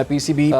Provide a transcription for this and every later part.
PCB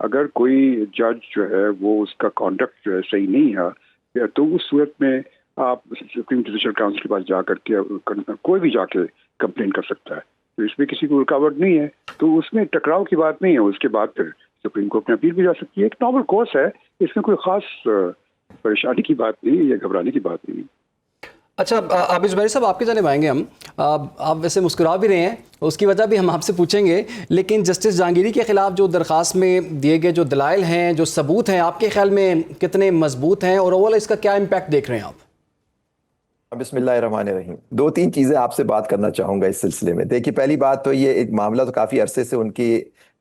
اگر کوئی جج جو ہے وہ اس کا کانڈکٹ جو ہے صحیح نہیں ہے تو اس صورت میں آپ سپریم جوڈیشل کاؤنسل کے پاس جا کر کے کوئی بھی جا کے کمپلین کر سکتا ہے. تو اس میں کسی کو رکاوٹ نہیں ہے, تو اس میں ٹکراؤ کی بات نہیں ہے. اس کے بعد پھر سپریم کورٹ میں اپیل بھی جا سکتی ہے. ایک نارمل کورس ہے, اس میں کوئی خاص پریشانی کی بات نہیں ہے یا گھبرانے کی بات نہیں ہے. اچھا عابد زبیری صاحب, آپ کی جانب آئیں گے ہم. آپ ویسے مسکرا بھی رہے ہیں, اس کی وجہ بھی ہم آپ سے پوچھیں گے, لیکن جسٹس جہانگیری کے خلاف جو درخواست میں دیے گئے جو دلائل ہیں, جو ثبوت ہیں, آپ کے خیال میں کتنے مضبوط ہیں اور اوول اس کا کیا امپیکٹ دیکھ رہے ہیں آپ؟ بسم اللہ الرحمن الرحیم. 2-3 چیزیں آپ سے بات کرنا چاہوں گا اس سلسلے میں. دیکھیے, پہلی بات تو یہ ایک معاملہ تو کافی عرصے سے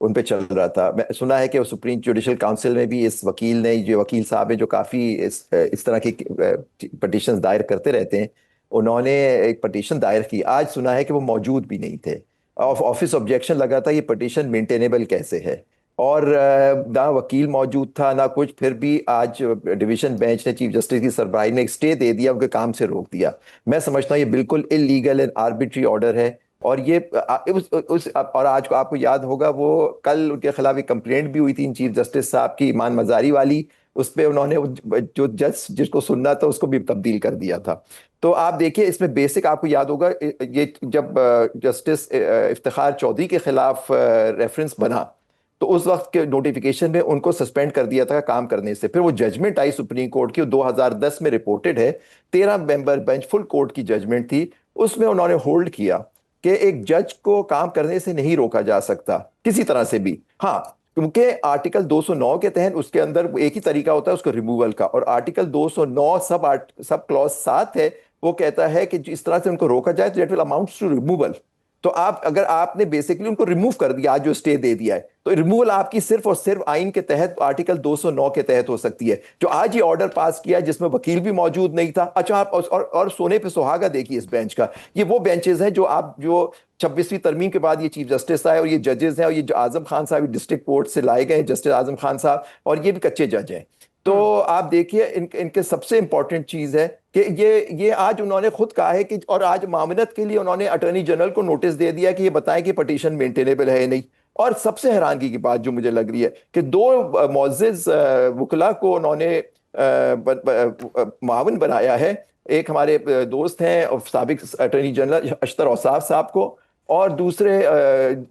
ان پہ چل رہا تھا. میں سنا ہے کہ سپریم جوڈیشل کاؤنسل میں بھی اس وکیل نے, جو وکیل صاحب ہیں جو کافی اس طرح کی پٹیشنز دائر کرتے رہتے ہیں, انہوں نے ایک پٹیشن دائر کی. آج سنا ہے کہ وہ موجود بھی نہیں تھے. آفس آبجیکشن لگا تھا یہ پٹیشن مینٹینیبل کیسے ہے, اور نہ وکیل موجود تھا نہ کچھ. پھر بھی آج ڈویژن بینچ نے چیف جسٹس کی سربراہی میں ایک اسٹے دے دیا, ان کے کام سے روک دیا. میں سمجھتا ہوں یہ بالکل انلیگل اینڈ آربیٹری آرڈر ہے. اور یہ اور آج کو آپ کو یاد ہوگا وہ کل ان کے خلاف ایک کمپلینٹ بھی ہوئی تھی چیف جسٹس صاحب کی, ایمان مزاری والی. اس پہ انہوں نے جو جج جس کو سننا تھا اس کو بھی تبدیل کر دیا تھا. تو آپ دیکھیے اس میں بیسک آپ کو یاد ہوگا, یہ جب جسٹس افتخار چودھری کے خلاف ریفرنس بنا تو اس وقت کے نوٹیفیکیشن میں ان کو سسپینڈ کر دیا تھا کام کرنے سے. پھر وہ ججمنٹ آئی سپریم کورٹ کی, 2010 میں رپورٹڈ ہے, 13 ممبر بینچ فل کورٹ کی ججمنٹ تھی. اس میں انہوں نے ہولڈ کیا کہ ایک جج کو کام کرنے سے نہیں روکا جا سکتا کسی طرح سے بھی. ہاں, کیونکہ آرٹیکل 209 کے تحت اس کے اندر ایک ہی طریقہ ہوتا ہے اس کو ریموول کا, اور آرٹیکل 209 سب کلوز 7 ہے, وہ کہتا ہے کہ جس طرح سے ان کو روکا جائے تو that will amounts to removal. تو اگر آپ نے بیسکلی ان کو ریموو کر دیا, آج جو اسٹے دے دیا ہے, تو ریموول آپ کی صرف اور صرف آئین کے تحت آرٹیکل 209 کے تحت ہو سکتی ہے. جو آج یہ آرڈر پاس کیا جس میں وکیل بھی موجود نہیں تھا. اچھا, آپ اور سونے پہ سہاگا دیکھیے اس بینچ کا, یہ وہ بینچز ہیں جو 26ویں ترمیم کے بعد یہ چیف جسٹس آئے, اور یہ ججز ہیں, اور یہ جو اعظم خان صاحب ڈسٹرکٹ کورٹ سے لائے گئے, جسٹس اعظم خان صاحب, اور یہ بھی کچے جج ہیں. تو آپ دیکھیے ان کے سب سے امپورٹنٹ چیز ہے کہ یہ آج انہوں نے خود کہا ہے کہ, اور آج معاونت کے لیے انہوں نے اٹارنی جنرل کو نوٹس دے دیا کہ یہ بتائیں کہ پٹیشن مینٹینیبل ہے یا نہیں. اور سب سے حیرانگی کی بات جو مجھے لگ رہی ہے کہ 2 معزز وکلا کو انہوں نے معاون بنایا ہے. ایک ہمارے دوست ہیں سابق اٹارنی جنرل اشتر اوصاف صاحب کو, اور دوسرے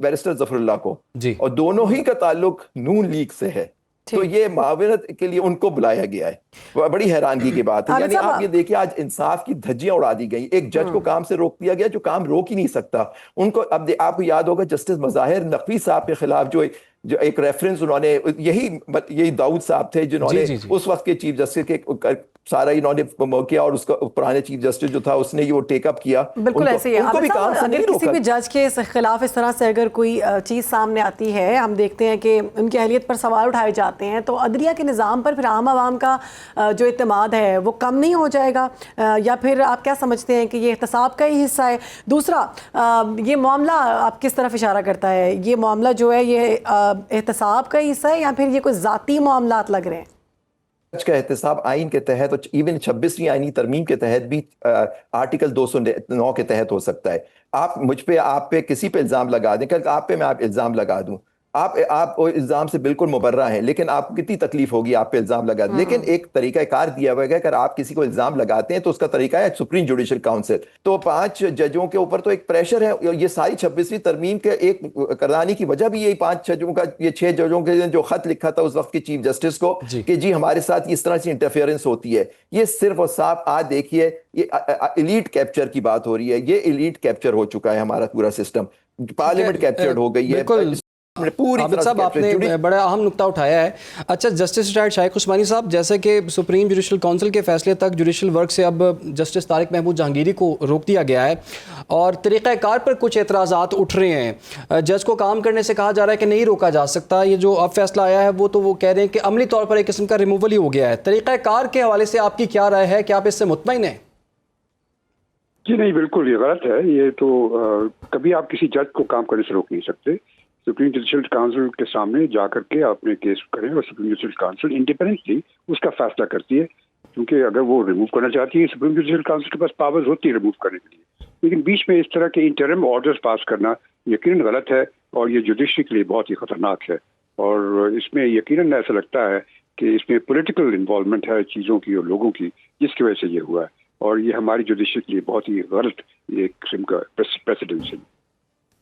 بیرسٹر ظفر اللہ کو, اور دونوں ہی کا تعلق نون لیگ سے ہے. تو یہ معاونت کے لیے ان کو بلایا گیا ہے. بڑی حیرانگی کی بات ہے. یعنی آپ یہ دیکھیے آج انصاف کی دھجیاں اڑا دی گئی. ایک جج کو کام سے روک دیا گیا جو کام روک ہی نہیں سکتا. ان کو اب آپ کو یاد ہوگا جسٹس مظاہر نقوی صاحب کے خلاف جو ایک ریفرنس انہوں نے, یہی داؤد صاحب تھے جنہوں نے اس وقت کے چیف جسٹس کے سارا انہوں نے کیا, اور اس کا پرانے چیف جسٹس جو تھا اس نے یہ ٹیک اپ کیا. بالکل ایسے ہی اگر کسی بھی جج کے خلاف اس طرح سے اگر کوئی چیز سامنے آتی ہے, ہم دیکھتے ہیں کہ ان کی اہلیت پر سوال اٹھائے جاتے ہیں, تو عدلیہ کے نظام پر پھر عام عوام کا جو اعتماد ہے وہ کم نہیں ہو جائے گا, یا پھر آپ کیا سمجھتے ہیں کہ یہ احتساب کا ہی حصہ ہے؟ دوسرا, یہ معاملہ آپ کس طرف اشارہ کرتا ہے؟ یہ معاملہ جو ہے یہ احتساب کا حصہ ہے یا پھر یہ کوئی ذاتی معاملات لگ رہے ہیں؟ کا احتساب آئین کے تحت, اور ایون 26ویں آئینی ترمیم کے تحت بھی آرٹیکل 209 کے تحت ہو سکتا ہے. آپ پہ کسی پہ الزام لگا دیں, کہ آپ پہ میں الزام لگا دوں, آپ الزام سے بالکل مبرہ ہیں, لیکن آپ کو کتنی تکلیف ہوگی آپ پہ الزام لگا دیں. لیکن ایک طریقہ کار دیا ہوا ہے کہ اگر آپ کسی کو الزام لگاتے ہیں تو اس کا طریقہ ہے سپریم جوڈیشل کاؤنسل. تو 5 ججوں کے اوپر تو ایک پریشر ہے. یہ ساری 26ویں ترمیم کے ایک کردانی کی وجہ بھی یہی 5 ججوں کا, یہ 6 ججوں کے جو خط لکھا تھا اس وقت کے چیف جسٹس کو کہ جی ہمارے ساتھ اس طرح سے انٹرفیئرنس ہوتی ہے. یہ صرف اور صاف آج دیکھیے یہ ایلیٹ کیپچر کی بات ہو رہی ہے. یہ ایلیٹ کیپچر ہو چکا ہے ہمارا پورا سسٹم. پارلیمنٹ کیپچرڈ ہو گئی ہے. عابد صاحب آپ نے بڑا اہم نقطہ اٹھایا ہے. اچھا, جسٹس ریٹائرڈ شائخ عثمانی صاحب, جیسے کہ سپریم جوڈیشل کونسل کے فیصلے تک جوڈیشل ورک سے اب جسٹس طارق محمود جہانگیری کو روک دیا گیا ہے, اور طریقہ کار پر کچھ اعتراضات اٹھ رہے ہیں. جج کو کام کرنے سے کہا جا رہا ہے کہ نہیں روکا جا سکتا. یہ جو اب فیصلہ آیا ہے وہ کہہ رہے ہیں کہ عملی طور پر ایک قسم کا ریموول ہی ہو گیا ہے. طریقہ کار کے حوالے سے آپ کی کیا رائے ہے, کیا آپ اس سے مطمئن ہیں؟ جی نہیں, بالکل یہ غلط ہے. یہ تو کبھی آپ کسی جج کو کام کرنے سے روک نہیں سکتے. سپریم جوڈیشل کاؤنسل کے سامنے جا کر کے آپ نے کیس کریں, اور سپریم جوڈیشل کاؤنسل انڈیپینڈنٹلی اس کا فیصلہ کرتی ہے. کیونکہ اگر وہ ریموو کرنا چاہتی ہے, سپریم جوڈیشل کاؤنسل کے پاس پاورز ہوتی ہے ریموو کرنے کے لیے. لیکن بیچ میں اس طرح کے انٹرم آرڈرز پاس کرنا یقیناً غلط ہے, اور یہ جوڈیشری کے لیے بہت ہی خطرناک ہے. اور اس میں یقیناً ایسا لگتا ہے کہ اس میں پولیٹیکل انوالومنٹ ہے چیزوں کی اور لوگوں کی، جس کی وجہ سے یہ ہوا ہے، اور یہ ہماری جوڈیشل کے لیے بہت ہی غلط ایک قسم کا پریسیڈنس ہے۔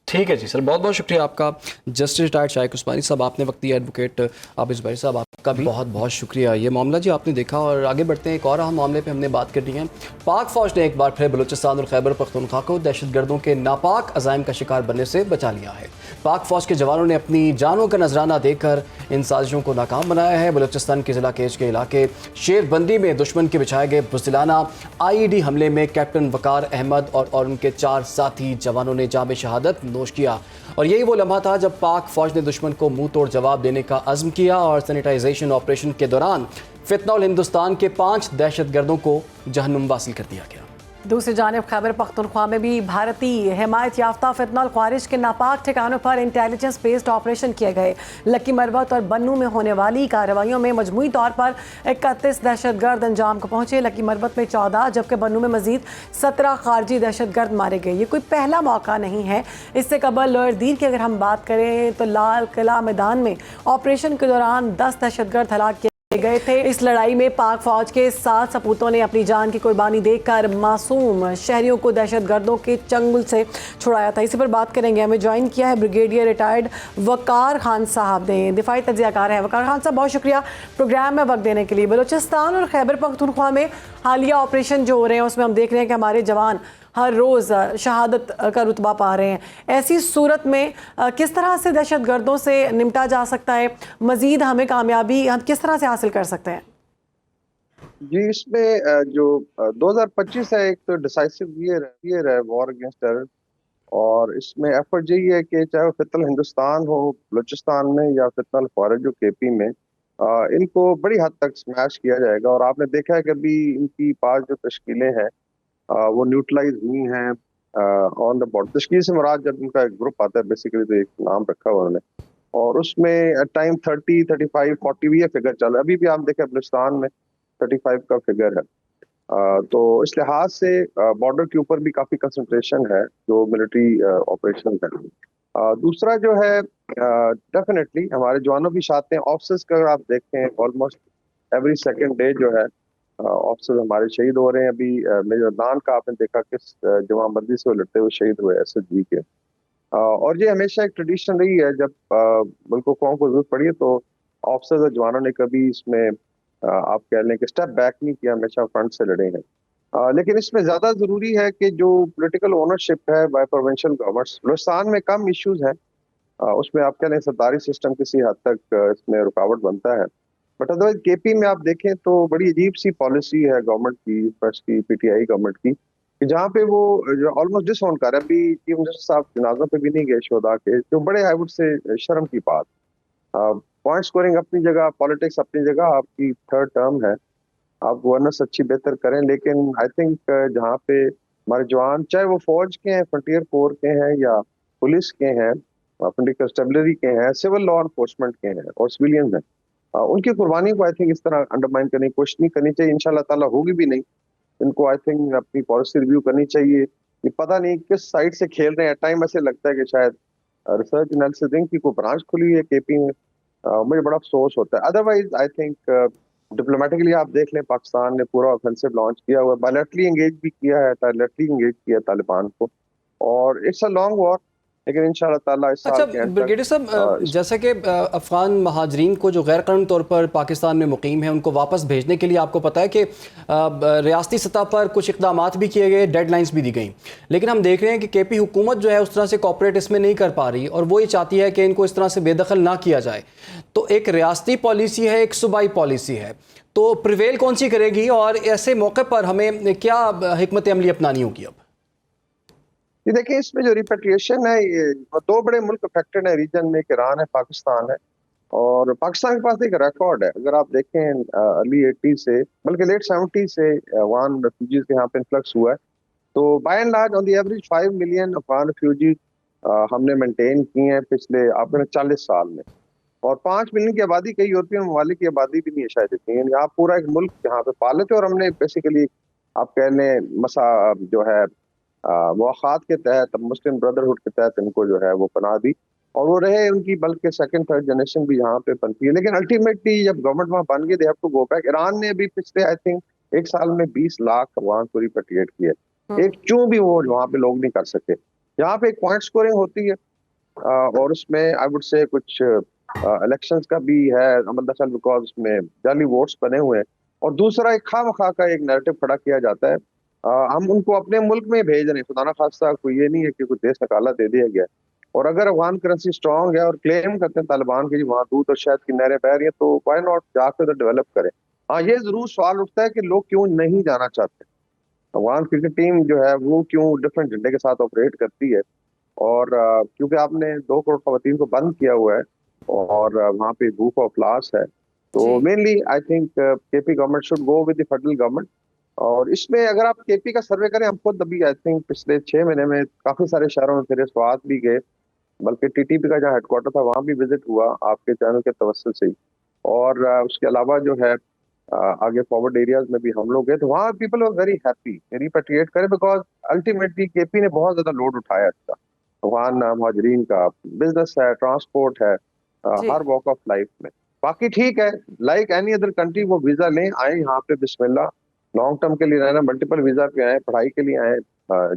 ٹھیک ہے جی سر، بہت بہت شکریہ آپ کا جسٹس ریٹائرڈ شائق عثمانی صاحب، آپ نے وقت دیا۔ ایڈوکیٹ عابد زبیری صاحب آپ کا بھی بہت بہت شکریہ۔ یہ معاملہ جی آپ نے دیکھا، اور آگے بڑھتے ہیں، ایک اور اہم معاملے پہ ہم نے بات کرنی ہے۔ پاک فوج نے ایک بار پھر بلوچستان اور خیبر پختونخوا کو دہشت گردوں کے ناپاک عزائم کا شکار بننے سے بچا لیا ہے۔ پاک فوج کے جوانوں نے اپنی جانوں کا نذرانہ دے کر ان سازشوں کو ناکام بنایا ہے۔ بلوچستان کے ضلع کیچ کے علاقے شیر بندی میں دشمن کے بچھائے گئے بزدلانہ IED حملے میں کیپٹن وقار احمد اور ان کے 4 ساتھی جوانوں نے جام شہادت نوش کیا، اور یہی وہ لمحہ تھا جب پاک فوج نے دشمن کو منہ توڑ جواب دینے کا عزم کیا، اور سینیٹائزیشن آپریشن کے دوران فتنہ الہندوستان کے 5 دہشت گردوں کو جہنم واصل کر دیا گیا۔ دوسری جانب خیبر پختونخوا میں بھی بھارتی حمایت یافتہ فتنہ الخوارج کے ناپاک ٹھکانوں پر انٹیلیجنس بیسڈ آپریشن کیے گئے۔ لکی مروت اور بنو میں ہونے والی کارروائیوں میں مجموعی طور پر 31 دہشت گرد انجام کو پہنچے۔ لکی مروت میں 14 جبکہ بنو میں مزید 17 خارجی دہشت گرد مارے گئے۔ یہ کوئی پہلا موقع نہیں ہے، اس سے قبل لوئر دیر کی اگر ہم بات کریں تو لال قلعہ میدان میں آپریشن کے دوران 10 دہشت گرد ہلاک کیے گئے تھے۔ اس لڑائی میں پاک فوج کے 7 سپوتوں نے اپنی جان کی قربانی دے کر معصوم شہریوں کو دہشت گردوں کے چنگل سے چھڑایا تھا۔ اسی پر بات کریں گے، ہمیں جوائن کیا ہے بریگیڈیئر ریٹائرڈ وقار خان صاحب نے، دفاعی تجزیہ کار ہیں۔ وقار خان صاحب بہت شکریہ پروگرام میں وقت دینے کے لیے۔ بلوچستان اور خیبر پختونخوا میں حالیہ آپریشن جو ہو رہے ہیں اس میں ہم دیکھ رہے ہیں کہ ہمارے جوان ہر روز شہادت کا رتبہ پا رہے ہیں۔ ایسی صورت میں کس طرح سے دہشت گردوں سے نمٹا جا سکتا ہے؟ مزید ہمیں کامیابی ہم کس طرح سے حاصل کر سکتے ہیں؟ جی، اس میں جو 2025 ہے، ایک تو ڈیسائسو ایئر ہے وار اگینسٹ ٹیرر، اور اس میں ایفرٹ یہی ہے کہ چاہے وہ فتنہ ہندوستان ہو بلوچستان میں یا فتنہ الخوارج جو KP میں، ان کو بڑی حد تک سمیش کیا جائے گا۔ اور آپ نے دیکھا ہے کہ ابھی ان کی 5 جو تشکیلیں ہیں وہ نیوٹرلائز ہوئی ہیں آن دا بارڈر۔ تشکیل سے مراد جب ان کا ایک گروپ آتا ہے بیسیکلی، تو ایک نام رکھا ہوا انہوں نے، اور اس میں ٹائم 30 35 40 بھی یہ فگر چل رہا ہے۔ ابھی بھی آپ دیکھیں بلوچستان میں 35 کا فگر ہے۔ تو اس لحاظ سے بارڈر کے اوپر بھی کافی کنسنٹریشن ہے جو ملٹری آپریشن ہے۔ دوسرا جو ہے ڈیفینیٹلی ہمارے جوانوں کی شہادتیں، آفسرز کا اگر آپ دیکھیں آلموسٹ ایوری سیکنڈ ڈے جو ہے آفسر ہمارے شہید ہو رہے ہیں۔ ابھی میجر دان کا آپ نے دیکھا کس جمع بندی سے وہ لڑتے ہوئے شہید ہوئے SSG کے۔ اور یہ ہمیشہ ایک ٹریڈیشن رہی ہے، جب ملک و قوم کو ضرورت پڑی ہے تو آفسرز اور جوانوں نے کبھی اس میں آپ کہہ لیں کہ اسٹیپ بیک نہیں کیا، ہمیشہ فرنٹ سے لڑے ہیں۔ لیکن اس میں زیادہ ضروری ہے کہ جو پولیٹیکل اونرشپ ہے بائی پروونشل گورنمنٹس، بلوچستان میں کم ایشوز ہیں، اس میں آپ کہہ لیں سرکاری سسٹم کسی حد تک اس میں رکاوٹ بنتا ہے، بٹ ادروائز KP میں آپ دیکھیں تو بڑی عجیب سی پالیسی ہے گورنمنٹ کی، فرسٹ کی PTI گورنمنٹ کی، کہ جہاں پہ وہ جو آلموسٹ ڈس آن کر رہا ہے۔ ابھی چیف منسٹر صاحب جنازوں پہ بھی نہیں گئے شہداء کے، جو بڑے آئی وڈ سے شرم کی بات۔ پوائنٹ سکورنگ اپنی جگہ، پالیٹکس اپنی جگہ، آپ کی 3rd ٹرم ہے، آپ گورننس اچھی بہتر کریں، لیکن آئی تھنک جہاں پہ ہمارے جوان، چاہے وہ فوج کے ہیں، فرنٹیئر کور کے ہیں، یا پولیس کے ہیں، فرنٹیئر کنسٹیبلری کے ہیں، سول لا انفورسمنٹ کے ہیں، اور سویلینز ہیں، ان کی قربانی کو آئی تھنک اس طرح انڈرمائن کرنے کی کوشش نہیں کرنی چاہیے۔ انشاءاللہ تعالیٰ ہوگی بھی نہیں۔ ان کو آئی تھنک اپنی پالیسی ریویو کرنی چاہیے۔ یہ پتہ نہیں کس سائڈ سے کھیل رہے ہیں، ٹائم ایسے لگتا ہے کہ شاید ریسرچ انالیسس کی کوئی برانچ کھلی ہے KP میں، مجھے بڑا افسوس ہوتا ہے۔ ادروائز آئی تھنک ڈپلومیٹکلی آپ دیکھ لیں، پاکستان نے پورا آفینسو لانچ کیا ہوا ہے، بائلیٹرلی انگیج بھی کیا ہے، ٹائلیٹرلی انگیج کیا ہے طالبان کو، اور اٹس اے لانگ وار، لیکن انشاءاللہ تعالیٰ اس اچھا سال کے بریگیڈیئر صاحب، جیسا کہ افغان مہاجرین کو جو غیر قانونی طور پر پاکستان میں مقیم ہیں ان کو واپس بھیجنے کے لیے آپ کو پتہ ہے کہ ریاستی سطح پر کچھ اقدامات بھی کیے گئے، ڈیڈ لائنز بھی دی گئیں، لیکن ہم دیکھ رہے ہیں کہ KP حکومت جو ہے اس طرح سے کوآپریٹ اس میں نہیں کر پا رہی، اور وہ یہ چاہتی ہے کہ ان کو اس طرح سے بے دخل نہ کیا جائے۔ تو ایک ریاستی پالیسی ہے، ایک صوبائی پالیسی ہے، تو پریویل کون سی کرے گی، اور ایسے موقع پر ہمیں کیا حکمت عملی اپنانی ہوگی اب؟ یہ دیکھیں، اس میں جو ریپیٹریشن ہے، یہ 2 بڑے ملک افیکٹڈ ہیں ریجن میں، ایران ہے، پاکستان ہے، اور پاکستان کے پاس ایک ریکارڈ ہے۔ اگر آپ دیکھیں ارلی 80 سے بلکہ لیٹ 70 سے افغان ریفیوجیز کے یہاں پہ انفلکس ہوا ہے، تو by and large on the average 5 million Afghan refugees ہم نے مینٹین کی ہیں پچھلے آپ نے 40 سال میں، اور 5 ملین کی آبادی کئی یورپین ممالک کی آبادی بھی نہیں ہے شاید اتنی، یعنی آپ پورا ایک ملک یہاں پہ پال لیتے، اور ہم نے بیسیکلی آپ کہہ لیں جو ہے مواخات کے تحت، مسلم بردرہڈ کے تحت ان کو جو ہے وہ پناہ دی۔ اور وہ رہے ان کی بلکہ سیکنڈ تھرڈ جنریشن بھی یہاں پہ بنتی ہے. لیکن الٹیمیٹلی جب گورنمنٹ وہاں بن گئی they have to go back. Iran نے بھی پچھلے آئی تھنک ایک سال میں 20 لاکھ افغان کو ریپیٹریٹ کیے. ایک چوں بھی وہ وہاں پہ لوگ نہیں کر سکے. یہاں پہ ایک پوائنٹ سکورنگ ہوتی ہے اور اس میں آئی وڈ سے کچھ الیکشنز کا بھی ہے عمل دخل بیکاز اس میں جعلی ووٹس بنے ہوئے ہیں. اور دوسرا ایک خواہ مخواہ کا ایک نیریٹو کھڑا کیا جاتا ہے. ہم ان کو اپنے ملک میں بھیج رہے ہیں, خدا نہ خواستہ کوئی یہ نہیں ہے کہ کوئی دیش نکالا دے دیا گیا. اور اگر افغان کرنسی اسٹرانگ ہے اور کلیم کرتے ہیں طالبان کے وہاں دودھ اور شہد کی نہریں بہ رہی ہیں تو وائی ناٹ جا کے ڈیولپ کریں. ہاں یہ ضرور سوال اٹھتا ہے کہ لوگ کیوں نہیں جانا چاہتے. افغان کرکٹ ٹیم جو ہے وہ کیوں ڈفرینٹ جھنڈے کے ساتھ آپریٹ کرتی ہے, اور کیونکہ آپ نے 2 کروڑ خواتین کو بند کیا ہوا ہے اور وہاں پہ گروپ آف لاس ہے. تو mainly I think K P government should go with the federal government. اور اس میں اگر آپ کے پی کا سروے کریں, ہم خود ابھی آئی تھنک پچھلے 6 مہینے میں کافی سارے شہروں میں پھرے, سوات بھی گئے, بلکہ ٹی ٹی پی کا جہاں ہیڈ کوارٹر تھا وہاں بھی وزٹ ہوا آپ کے چینل کے توسل سے ہی. اور اس کے علاوہ جو ہے آگے فارورڈ ایریاز میں بھی ہم لوگ گئے تو وہاں people are very happy repatriate کرے بیکاز الٹیمیٹلی کے پی نے بہت زیادہ لوڈ اٹھایا اس کا, افغان مہاجرین کا. بزنس ہے, ٹرانسپورٹ ہے, ہر واک آف لائف میں. باقی ٹھیک ہے, لائک اینی ادر کنٹری وہ ویزا لیں, آئیں یہاں پہ بسم اللہ, لانگ ٹرم کے لیے رہنا, ملٹیپل ویزا پہ آئیں, پڑھائی کے لیے آئیں,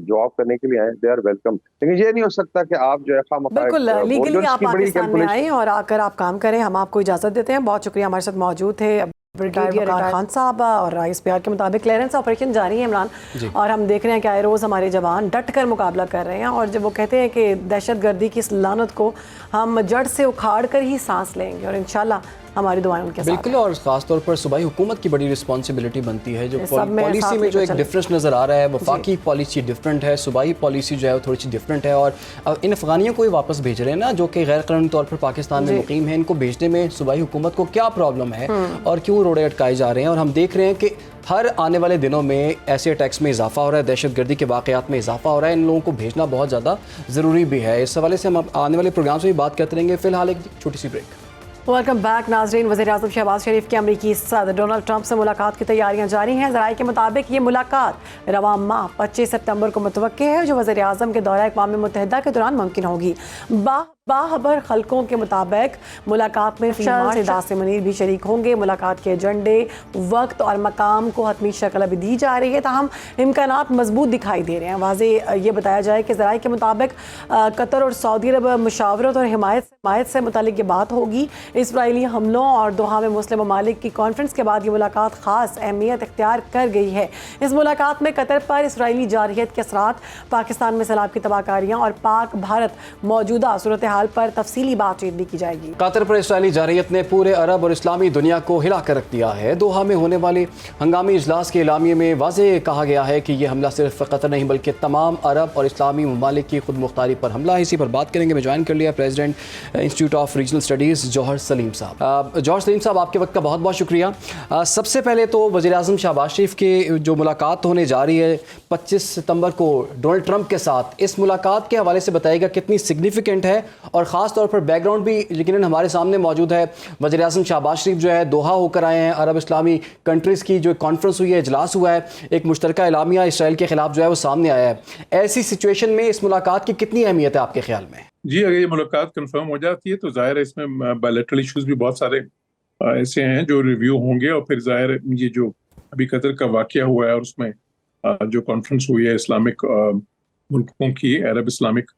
جاب کرنے کے لیے آئیں, دے آر ویلکم. لیکن یہ نہیں ہو سکتا کہ آپ جو ہے بالکل لیگلی آپ پاکستان میں آئیں اور آ کر آپ کام کریں. ہم آپ کو اجازت دیتے ہیں. بہت شکریہ. ہمارے ساتھ موجود تھے بریگیڈیئر خان صاحب, اور اس پیار کے مطابق کلیئرنس آپریشن جاری ہے عمران, اور ہم دیکھ رہے ہیں کہ آئے روز ہمارے جوان ڈٹ کر مقابلہ کر رہے ہیں. اور جب وہ کہتے ہیں کہ دہشت گردی کی اس لعنت کو ہم جڑ سے اکھاڑ کر ہی سانس لیں گے, اور انشاءاللہ ہماری دعائیں ان کے ساتھ. بالکل, اور خاص طور پر صوبائی حکومت کی بڑی رسپانسبلٹی بنتی ہے. جو پالیسی میں جو ایک ڈفرینس نظر آ رہا ہے, وفاقی پالیسی ڈفرینٹ ہے, صوبائی پالیسی جو ہے وہ تھوڑی سی ڈفرینٹ ہے. اور ان افغانیوں کو ہی واپس بھیج رہے ہیں نا جو کہ غیر قانونی طور پر پاکستان میں مقیم ہیں, ان کو بھیجنے میں صوبائی حکومت کو کیا پرابلم ہے اور کیوں روڑے اٹکائے جا رہے ہیں. اور ہم دیکھ رہے ہیں کہ ہر آنے والے دنوں میں ایسے اٹیکس میں اضافہ ہو رہا ہے, دہشت گردی کے واقعات میں اضافہ ہو رہا ہے. ان لوگوں کو بھیجنا بہت زیادہ ضروری بھی ہے. اس حوالے سے ہم آنے والے پروگرام سے بھی بات کرتے رہیں گے. فی الحال ایک چھوٹی سی بریک. ویلکم بیک ناظرین. وزیر اعظم شہباز شریف کی امریکی صدر ڈونلڈ ٹرمپ سے ملاقات کی تیاریاں جاری ہیں. ذرائع کے مطابق یہ ملاقات رواں ماہ 25 سپتمبر کو متوقع ہے, جو وزیر اعظم کے دورہ اقوام متحدہ کے دوران ممکن ہوگی. باخبر خلقوں کے مطابق ملاقات میں سیداث منیر بھی شریک ہوں گے. ملاقات کے ایجنڈے, وقت اور مقام کو حتمی شکل ابھی دی جا رہی ہے, تاہم امکانات مضبوط دکھائی دے رہے ہیں. واضح یہ بتایا جائے کہ ذرائع کے مطابق قطر اور سعودی عرب مشاورت اور حمایت سے متعلق یہ بات ہوگی. اسرائیلی حملوں اور دوحہ میں مسلم ممالک کی کانفرنس کے بعد یہ ملاقات خاص اہمیت اختیار کر گئی ہے. اس ملاقات میں قطر پر اسرائیلی جارحیت کے اثرات, پاکستان میں سیلاب کی تباہ کاریاں اور پاک بھارت موجودہ صورتحال پر تفصیلی بات چیت بھی کی جائے گی. قطر پر اسرائیلی جارحیت نے پورے عرب اور اسلامی دنیا کو ہلا کر رکھ دیا ہے. دوحہ میں ہونے والے ہنگامی اجلاس کے اعلامیے میں واضح کہا گیا ہے کہ یہ حملہ صرف قطر نہیں بلکہ تمام عرب اور اسلامی ممالک کی خود مختاری پر حملہ ہے. اسی پر بات کریں گے. میں جوائن کر لیا president institute of regional studies Johar Saleem Sahab. Johar Saleem صاحب, آپ کے وقت کا بہت بہت شکریہ. سب سے پہلے تو وزیر اعظم شہباز شریف کی جو ملاقات ہونے جا رہی ہے 25 ستمبر کو ڈونلڈ ٹرمپ کے ساتھ, اس ملاقات کے حوالے سے بتائیے گا کتنی سگنیفیکنٹ ہے, اور خاص طور پر بیک گراؤنڈ بھی یقیناً ہمارے سامنے موجود ہے. وزیر اعظم شہباز شریف جو ہے دوحہ ہو کر آئے ہیں, عرب اسلامی کنٹریز کی جو کانفرنس ہوئی ہے, اجلاس ہوا ہے, ایک مشترکہ اعلامیہ اسرائیل کے خلاف جو ہے وہ سامنے آیا ہے. ایسی سچویشن میں اس ملاقات کی کتنی اہمیت ہے آپ کے خیال میں؟ جی, اگر یہ ملاقات کنفرم ہو جاتی ہے تو ظاہر ہے اس میں بائلیٹرل ایشوز بھی بہت سارے ایسے ہیں جو ریویو ہوں گے, اور پھر ظاہر یہ جو ابھی قطر کا واقعہ ہوا ہے اور اس میں جو کانفرنس ہوئی ہے اسلامک ملکوں کی, عرب اسلامک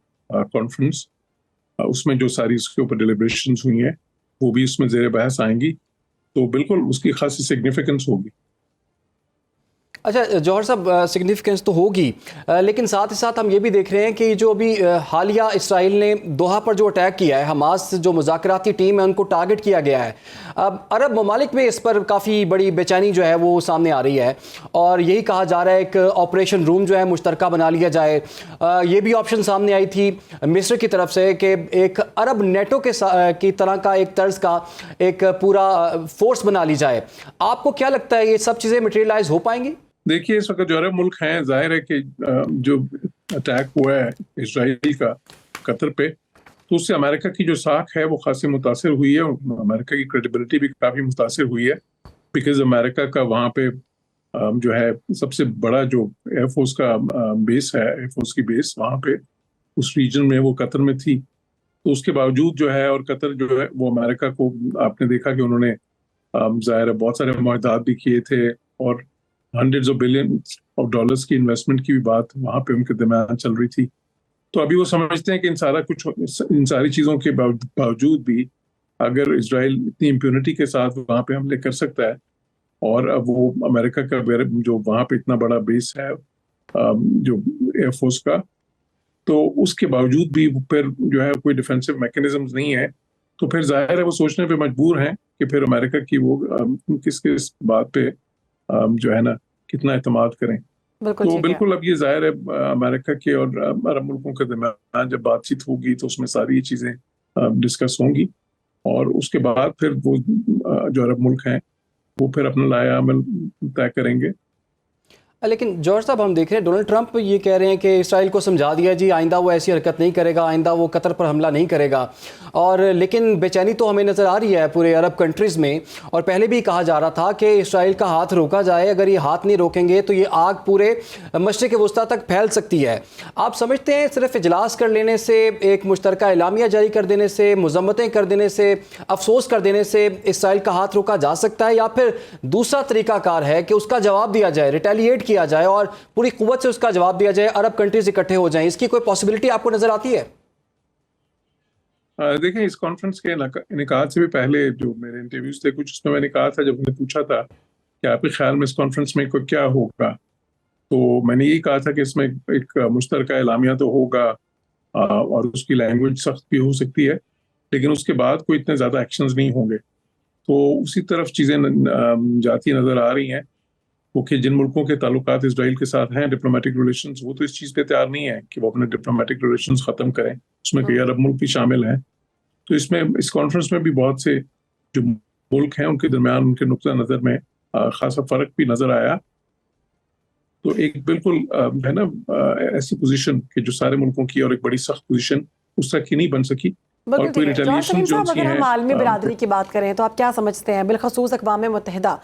کانفرنس, اس میں جو ساری اس کے اوپر ڈیلیبریشنز ہوئی ہیں وہ بھی اس میں زیر بحث آئیں گی, تو بالکل اس کی خاصی سگنیفیکنس ہوگی. اچھا جوہر صاحب, سگنیفیکنس تو ہوگی, لیکن ساتھ ہی ساتھ ہم یہ بھی دیکھ رہے ہیں کہ جو ابھی حالیہ اسرائیل نے دوحہ پر جو اٹیک کیا ہے, حماس جو مذاکراتی ٹیم ہے ان کو ٹارگٹ کیا گیا ہے. اب عرب ممالک میں اس پر کافی بڑی بے چینی جو ہے وہ سامنے آ رہی ہے, اور یہی کہا جا رہا ہے ایک آپریشن روم جو ہے مشترکہ بنا لیا جائے. یہ بھی آپشن سامنے آئی تھی مصر کی طرف سے کہ ایک عرب نیٹو کی طرح کا ایک طرز کا ایک پورا فورس بنا لی جائے. آپ کو کیا لگتا ہے یہ سب چیزیں مٹیریلائز ہو پائیں گی؟ دیکھیے, اس وقت جو عرب ملک ہیں, ظاہر ہے کہ جو اٹیک ہوا ہے اسرائیل کا قطر پہ, تو اس سے امریکہ کی جو ساکھ ہے وہ خاصی متاثر ہوئی ہے, امریکہ کی کریڈیبلٹی بھی کافی متاثر ہوئی ہے, بیکاز امریکہ کا وہاں پہ جو ہے سب سے بڑا جو ایئر فورس کا بیس ہے, ایئر فورس کی بیس وہاں پہ اس ریجن میں وہ قطر میں تھی. تو اس کے باوجود جو ہے اور قطر جو ہے وہ امریکہ کو آپ نے دیکھا کہ انہوں نے ظاہر ہے بہت سارے معاہدات بھی کیے تھے اور hundreds of billions of dollars کی انویسٹمنٹ کی بھی بات وہاں پہ ان کے درمیان چل رہی تھی. تو ابھی وہ سمجھتے ہیں کہ ان ساری چیزوں کے باوجود بھی اگر اسرائیل اتنی امپیونٹی کے ساتھ وہاں پہ حملے کر سکتا ہے اور اب وہ امریکہ کا جو وہاں پہ اتنا بڑا بیس ہے جو ایئر فورس کا, تو اس کے باوجود بھی پھر جو ہے کوئی ڈیفینسو میکینزمز نہیں ہے, تو پھر ظاہر ہے وہ سوچنے پہ مجبور ہیں کہ پھر امریکہ کی وہ کس بات پہ جو ہے نا کتنا اعتماد کریں. تو بالکل اب یہ ظاہر ہے امریکہ کے اور عرب ملکوں کے درمیان جب بات چیت ہوگی تو اس میں ساری یہ چیزیں ڈسکس ہوں گی اور اس کے بعد پھر وہ جو عرب ملک ہیں وہ پھر اپنا لایا عمل طے کریں گے. لیکن جارج صاحب ہم دیکھ رہے ہیں ڈونلڈ ٹرمپ یہ کہہ رہے ہیں کہ اسرائیل کو سمجھا دیا جی آئندہ وہ ایسی حرکت نہیں کرے گا, آئندہ وہ قطر پر حملہ نہیں کرے گا, اور لیکن بے چینی تو ہمیں نظر آ رہی ہے پورے عرب کنٹریز میں, اور پہلے بھی کہا جا رہا تھا کہ اسرائیل کا ہاتھ روکا جائے, اگر یہ ہاتھ نہیں روکیں گے تو یہ آگ پورے مشرق وسطیٰ تک پھیل سکتی ہے. آپ سمجھتے ہیں صرف اجلاس کر لینے سے, ایک مشترکہ اعلامیہ جاری کر دینے سے, مذمتیں کر دینے سے, افسوس کر دینے سے اسرائیل کا ہاتھ روکا جا سکتا ہے, یا پھر دوسرا طریقہ کار ہے کہ اس کا جواب دیا جائے, ریٹیلیٹ کیا جائے اور پوری قوت سے اس کا جواب دیا جائے, عرب کنٹریز اکٹھے ہو جائیں؟ اس کی کوئی پاسبلٹی آپ کو نظر آتی ہے؟ دیکھیں اس کانفرنس کے انعقاد سے بھی پہلے جو میرے انٹرویوز تھے کچھ, اس میں نے کہا تھا جب میں نے پوچھا تھا کہ آپ کے خیال میں اس کانفرنس میں کیا ہوگا, تو میں نے یہی کہا تھا کہ اس میں ایک مشترکہ اعلامیہ تو ہوگا اور اس کی لینگویج سخت بھی ہو سکتی ہے, لیکن اس کے بعد کوئی اتنے زیادہ ایکشنز نہیں ہوں گے. تو اسی طرف چیزیں جاتی نظر آ رہی ہیں, کیونکہ جن ملکوں کے تعلقات اسرائیل کے ساتھ ہیں ڈپلومیٹک ریلیشنز, وہ تو اس چیز پہ تیار نہیں ہے کہ وہ اپنے ڈپلومیٹک ریلیشنز ختم کریں, اس میں کئی عرب ملک بھی شامل ہیں. تو اس کانفرنس میں بھی بہت سے جو ملک ہیں ان کے درمیان ان کے نقطہ نظر میں خاصا فرق بھی نظر آیا. تو ایک بالکل ہے نا ایسی پوزیشن کہ جو سارے ملکوں کی اور ایک بڑی سخت پوزیشن اس طرح کی نہیں بن سکی. اور کوئی ریٹیلیشن جو اگر ہم عالمی برادری کی بات کریں تو آپ کیا سمجھتے ہیں, بالخصوص اقوام متحدہ,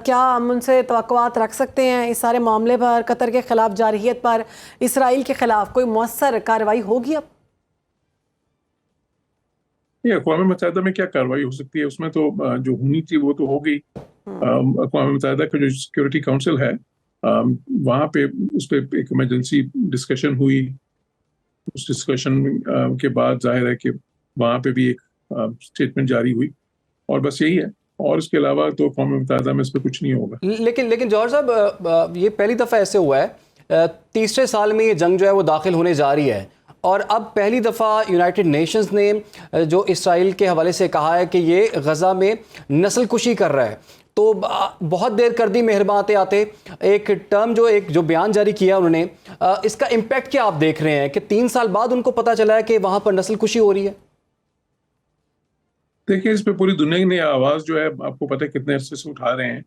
کیا ہم ان سے توقعات رکھ سکتے ہیں اس سارے معاملے پر, قطر کے خلاف جارحیت پر, اسرائیل کے خلاف کوئی مؤثر کارروائی ہوگی؟ اب اقوام متحدہ میں کیا کارروائی ہو سکتی ہے, اس میں تو جو ہونی تھی وہ تو ہو گئی. اقوام متحدہ کا جو سیکورٹی کاؤنسل ہے وہاں پہ اس پہ ایک ایمرجنسی ڈسکشن ہوئی, اس ڈسکشن کے بعد ظاہر ہے کہ وہاں پہ بھی ایک اسٹیٹمنٹ جاری ہوئی, اور بس یہی ہے, اور اس کے علاوہ تو اقوام متحدہ میں اس پہ کچھ نہیں ہوگا. لیکن جارج صاحب یہ پہلی دفعہ ایسے ہوا ہے, تیسرے سال میں یہ جنگ جو ہے وہ داخل ہونے جا رہی ہے, اور اب پہلی دفعہ یونائٹڈ نیشنز نے جو اسرائیل کے حوالے سے کہا ہے کہ یہ غزہ میں نسل کشی کر رہا ہے. تو بہت دیر کر دی مہربان آتے ایک ٹرم جو بیان جاری کیا انہوں نے, اس کا امپیکٹ کیا آپ دیکھ رہے ہیں کہ 3 سال بعد ان کو پتہ چلا ہے کہ وہاں پر نسل کشی ہو رہی ہے؟ دیکھیں اس پہ پوری دنیا نے آواز جو ہے آپ کو پتہ ہے کتنے عرصے سے اٹھا رہے ہیں.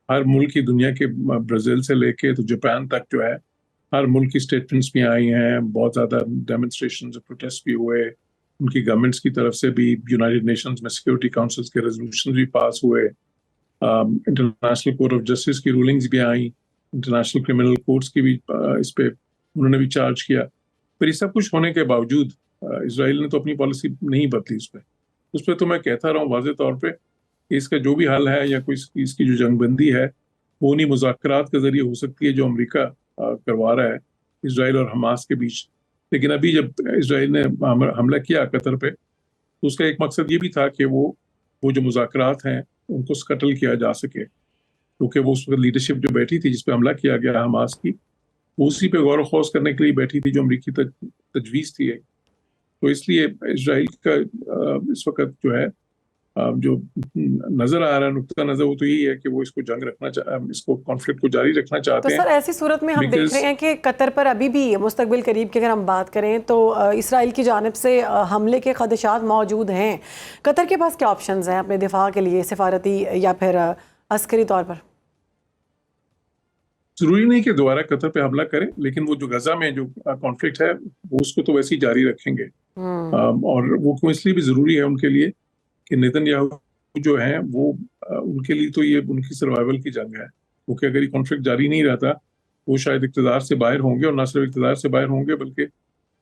ہر ملک کی دنیا کے برازیل سے لے کے تو جاپان تک جو ہے ہر ملک کی اسٹیٹمنٹس بھی آئی ہیں, بہت زیادہ ڈیمونسٹریشنز پروٹیسٹ بھی ہوئے, ان کی گورنمنٹس کی طرف سے بھی یونائٹڈ نیشنز میں سیکورٹی کاؤنسلز کے ریزولوشنز بھی پاس ہوئے, انٹرنیشنل کورٹ آف جسٹس کی رولنگز بھی آئیں, انٹرنیشنل کرمنل کورٹس کی بھی اس پہ انہوں نے بھی چارج کیا. پھر یہ سب کچھ ہونے کے باوجود اسرائیل نے تو اپنی پالیسی نہیں بدلی. اس پہ تو میں کہتا رہا ہوں واضح طور پہ کہ اس کا جو بھی حل ہے یا کوئی اس کی جو جنگ بندی ہے وہ انہیں مذاکرات کے ذریعے ہو سکتی ہے جو امریکہ کروا رہا ہے اسرائیل اور حماس کے بیچ. لیکن ابھی جب اسرائیل نے حملہ کیا قطر پہ تو اس کا ایک مقصد یہ بھی تھا کہ وہ جو مذاکرات ہیں ان کو سکٹل کیا جا سکے, کیونکہ وہ اس وقت لیڈرشپ جو بیٹھی تھی جس پہ حملہ کیا گیا حماس کی, وہ اسی پہ غور و خوض کرنے کے لیے بیٹھی تھی جو امریکی تجویز تھی. تو اس لیے اسرائیل کا اس وقت جو ہے جو نظر آ رہا ہے نقطہ نظر وہ تو یہی ہے کہ وہ اس کو جنگ اس کو کانفلکٹ کو جاری رکھنا چاہتے ہیں. تو سر ایسی صورت میں ہم دیکھ رہے ہیں کہ قطر پر ابھی بھی مستقبل قریب کی اگر ہم بات کریں تو اسرائیل کی جانب سے حملے کے خدشات موجود ہیں. قطر کے پاس کیا آپشنز ہیں اپنے دفاع کے لیے, سفارتی یا پھر عسکری طور پر؟ ضروری نہیں کہ دوبارہ قطر پہ حملہ کریں, لیکن وہ جو غزہ میں جو کانفلکٹ ہے وہ اس کو تو ویسے ہی جاری رکھیں گے. اور وہ اس لیے بھی ضروری ہے ان کے لیے کہ نیتن یاہو جو ہیں وہ ان کے لیے تو یہ ان کی سروائیول کی جنگ ہے, کیونکہ اگر یہ کانفلکٹ جاری نہیں رہتا وہ شاید اقتدار سے باہر ہوں گے, اور نہ صرف اقتدار سے باہر ہوں گے بلکہ